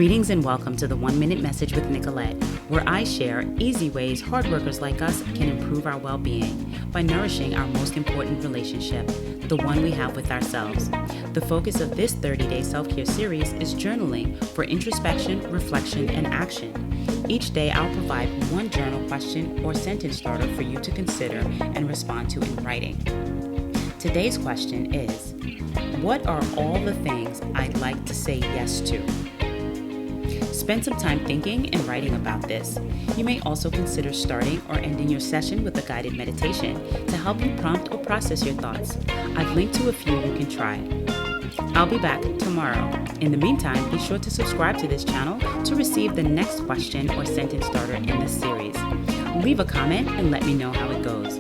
Greetings and welcome to the 1 Minute Message with Nicolette, where I share easy ways hard workers like us can improve our well-being by nourishing our most important relationship, the one we have with ourselves. The focus of this 30-day self-care series is journaling for introspection, reflection, and action. Each day I'll provide one journal question or sentence starter for you to consider and respond to in writing. Today's question is, what are all the things I'd like to say yes to? Spend some time thinking and writing about this. You may also consider starting or ending your session with a guided meditation to help you prompt or process your thoughts. I've linked to a few you can try. I'll be back tomorrow. In the meantime, be sure to subscribe to this channel to receive the next question or sentence starter in this series. Leave a comment and let me know how it goes.